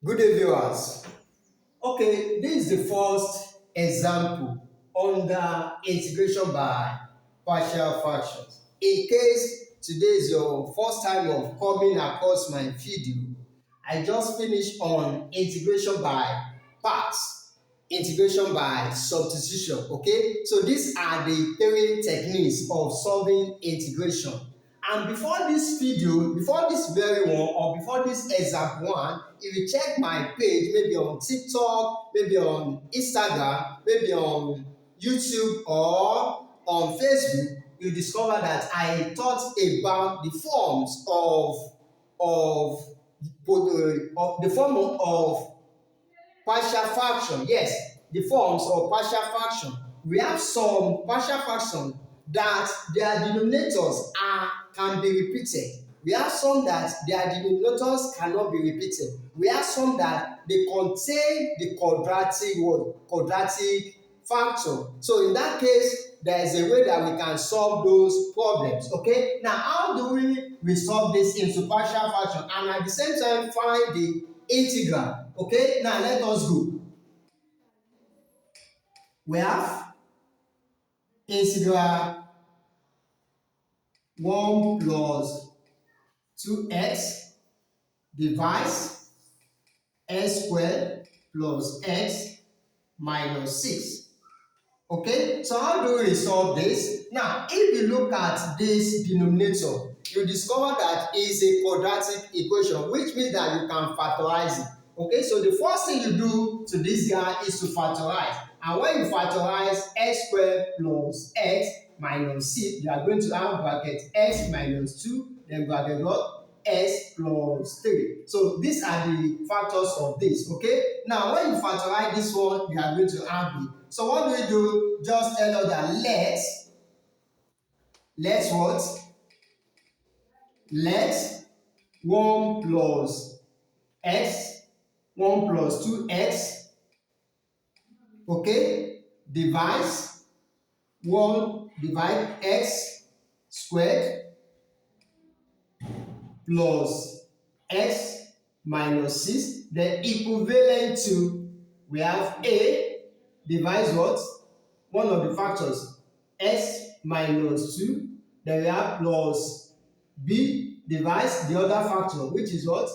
Good day, viewers. Okay, this is the first example under integration by partial fractions. In case today is your first time of coming across my video, I just finished on integration by parts, integration by substitution. Okay, so these are the three techniques of solving integration. And before this video, before this very one, or before this example one, if you check my page, maybe on TikTok, maybe on Instagram, maybe on YouTube or on Facebook, you discover that I taught about the forms of the form of partial fraction. Yes, the forms of partial fraction. We have some partial fraction that their denominators can be repeated. We have some that their denominators cannot be repeated. We have some that they contain the quadratic factor. So in that case, there is a way that we can solve those problems. Okay, now how do we resolve this into partial fraction and at the same time find the integral? Okay, now let us go. We have integral 1 plus 2x divides x squared plus x minus 6. Okay, so how do we solve this? Now, if you look at this denominator, you discover that it's a quadratic equation, which means that you can factorize it. Okay, so the first thing you do to this guy is to factorize. And when you factorize x squared plus x minus 6, you are going to have bracket x minus 2, then bracket what? S plus 3. So these are the factors of this. Okay, now when you factorize this one, you are going to have the. So what do we do? Just tell us that let's what? Let 1 plus x, 1 plus 2x, okay, divide x squared plus x minus 6, then equivalent to, we have a divides what? One of the factors, x minus 2, then we have plus b divides the other factor, which is what?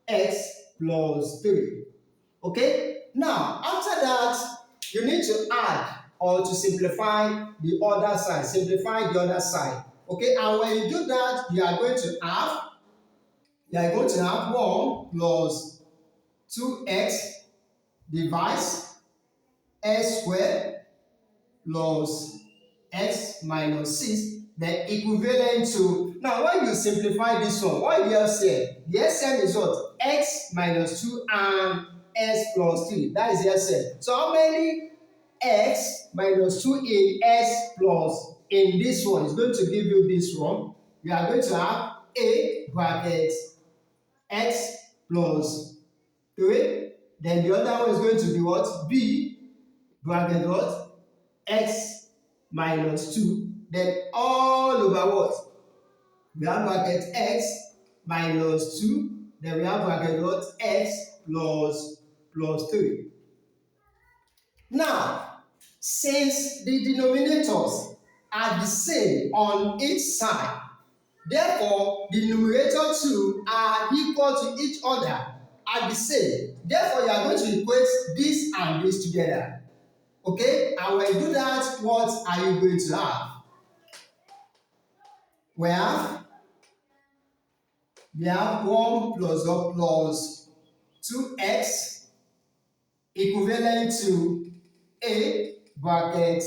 X plus 3. Okay, now after that, you need to add or to simplify the other side, okay, and when you do that, you are going to have 1 plus 2x divides x squared plus x minus 6, then equivalent to, now when you simplify this one, what do you have said? The LCM is what? X minus 2 and x plus 3. That is the LCM. So how many x minus 2 in x plus in this one is going to give you this one? We are going to have a bracket x plus 3. Then the other one is going to be what? B bracket what? X minus 2. Then all over what? We have bracket x minus 2. Then we have bracket what? X plus 3. Now, since the denominators are the same on each side, therefore the numerator too are equal to each other, are the same. Therefore, you are going to equate this and this together. Okay, and when you do that, what are you going to have? We have 1 plus 2x equivalent to a bracket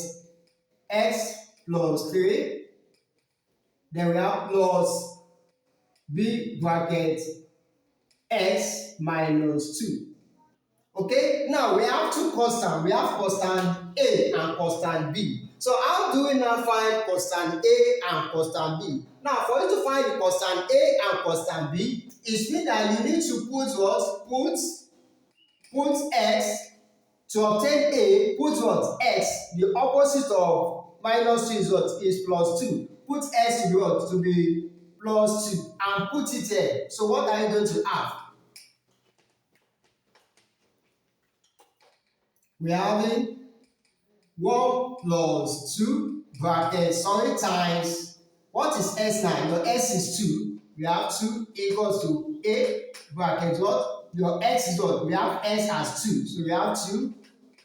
x plus 3. Then we have plus b bracket x minus 2. Okay, now we have two constants. We have constant A and constant B. So how do we now find constant A and constant B? Now, for you to find the constant A and constant B, it means that you need to put what? Put x to obtain A, put what? X. The opposite of minus 2 is what? Is plus 2. Put x to be what? To be plus 2 and put it here. So what are you going to have? we are having 1 plus 2 bracket, times, what is s now? Your s is 2. We have 2 equals to a bracket what? Your x is what? We have s as 2. So we have 2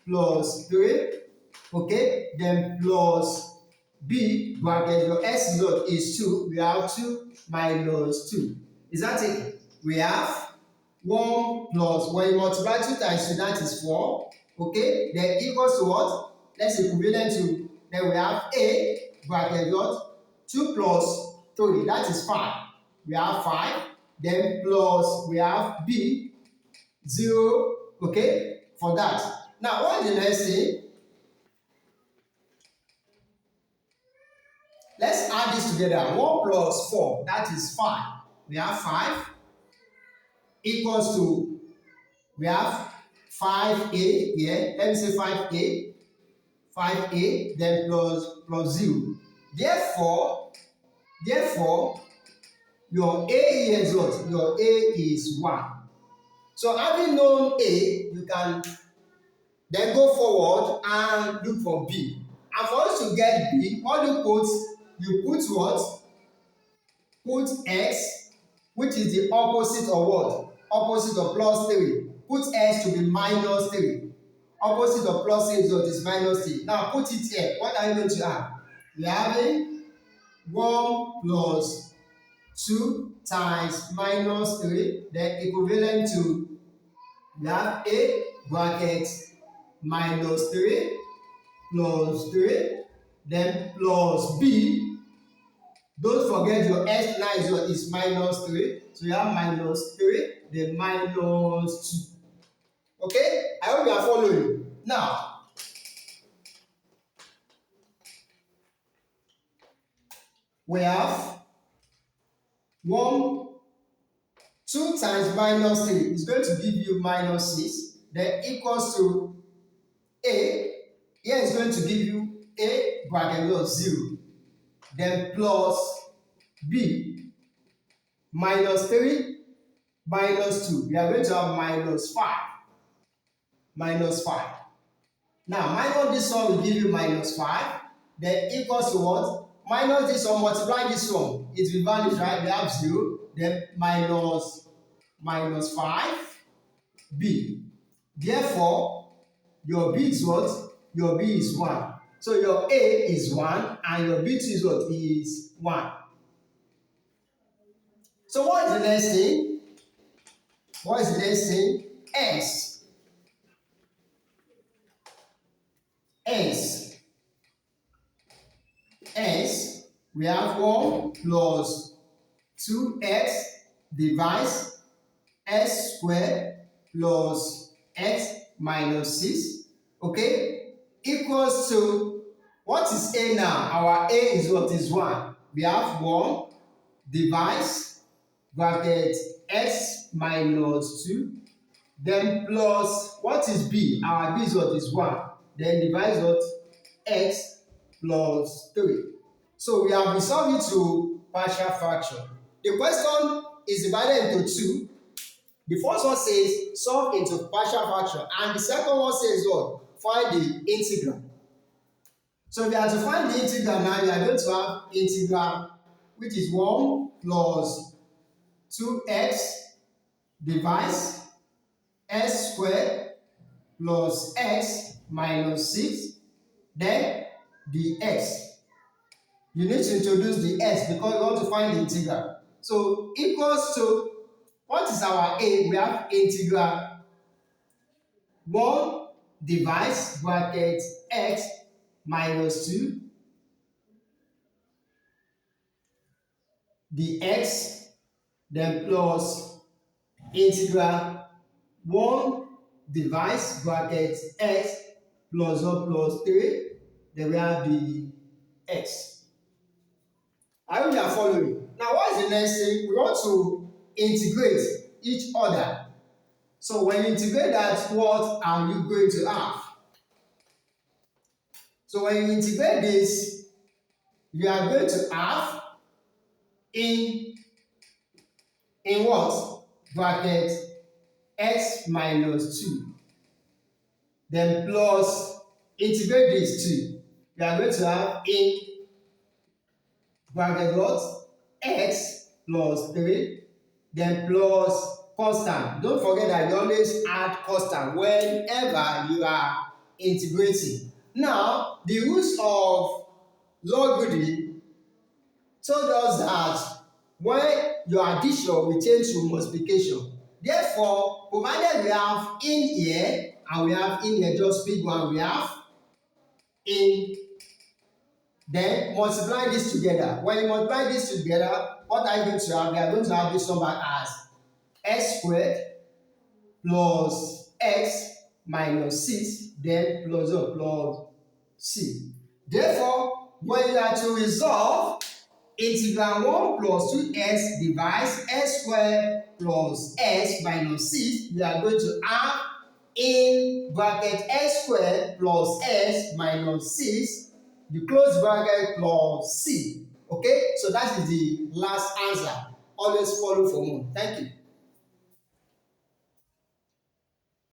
plus 3. Okay, then plus b bracket, your s is what? Is 2. We have 2 minus 2. Is that it? We have 1 plus, when you multiply 2 times 2, that is 4. Okay, then equals to what? Let's equivalent to, then we have a bracket what? 2 plus 3, that is 5. We have 5. Then plus, we have b, 0. Okay, for that. Now, what is the next thing? Let's add this together. 1 plus 4, that is 5. We have 5 equals to, we have 5a here. Let me say 5a. 5a, then plus 0. Therefore, your a here is what? Your a is 1. So having known a, you can then go forward and look for b. And for us to get b, what do you put? You put what? Put x, which is the opposite of what? Opposite of plus 3. Put x to be minus 3. Opposite of plus 3 is what? Is minus 3. Now put it here. What are you going to have? We are having 1 plus 2 times minus 3, then equivalent to, we have a bracket minus 3 plus 3, then plus b. Don't forget your s now is what? Is minus 3. So you have minus 3, then minus 2. Okay? I hope you are following. Now, we have 2 times minus 3 is going to give you minus 6. Then equals to a. Here is going to give you a bracket of 0. Then plus b minus 3 minus 2. We are going to have minus 5. Minus 5. Now, minus this one will give you minus 5. Then equals to what? Minus this one, multiply this one. It will vanish, right? We have 0. Then minus 5b. Therefore, your b is what? Your b is 1. So your a is 1 and your b2 is what? Is 1. So what is the next thing? What is the next thing? S. S. S. We have 1 plus 2x divides s squared plus x minus 6. Okay? Equals to, what is a now? Our a is what? Is 1. We have 1 divides bracket x minus 2. Then plus, what is b? Our b is what? Is 1. Then divides what? X plus 3. So we have resolved it to partial fraction. The question is divided into 2. The first one says solve into partial fraction, and the second one says what? Find the integral. So if you are to find the integral now, you are going to have integral, which is 1 plus 2x divides s squared plus x minus 6, then the x. You need to introduce the s because you want to find the integral. So equals to, what is our a? We have integral 1 divides bracket x minus 2, the x, then plus integral 1 divides bracket x plus 1 plus 3, then we have the x. I hope you are following. Now, what is the next thing? We want to integrate each other. So when you integrate that, what are you going to have? So when you integrate this, you are going to have in what? Bracket x minus 2. then plus integrate these two. We are going to have in bracket what? X plus 3, then plus constant. Don't forget that you always add constant whenever you are integrating. Now, the rules of logarithm told us that when your addition will change to multiplication. Therefore, provided we have in here and we have in here, just pick one, we have in, then multiply this together. When you multiply this together, what are you going to have? We are going to have this number as x squared plus x minus 6, then plus c. Therefore, when you are to resolve integral 1 plus 2x divides x squared plus x minus 6, we are going to have in bracket x squared plus x minus 6, the close bracket plus c. Okay, so that is the last answer. Always follow for more. Thank you.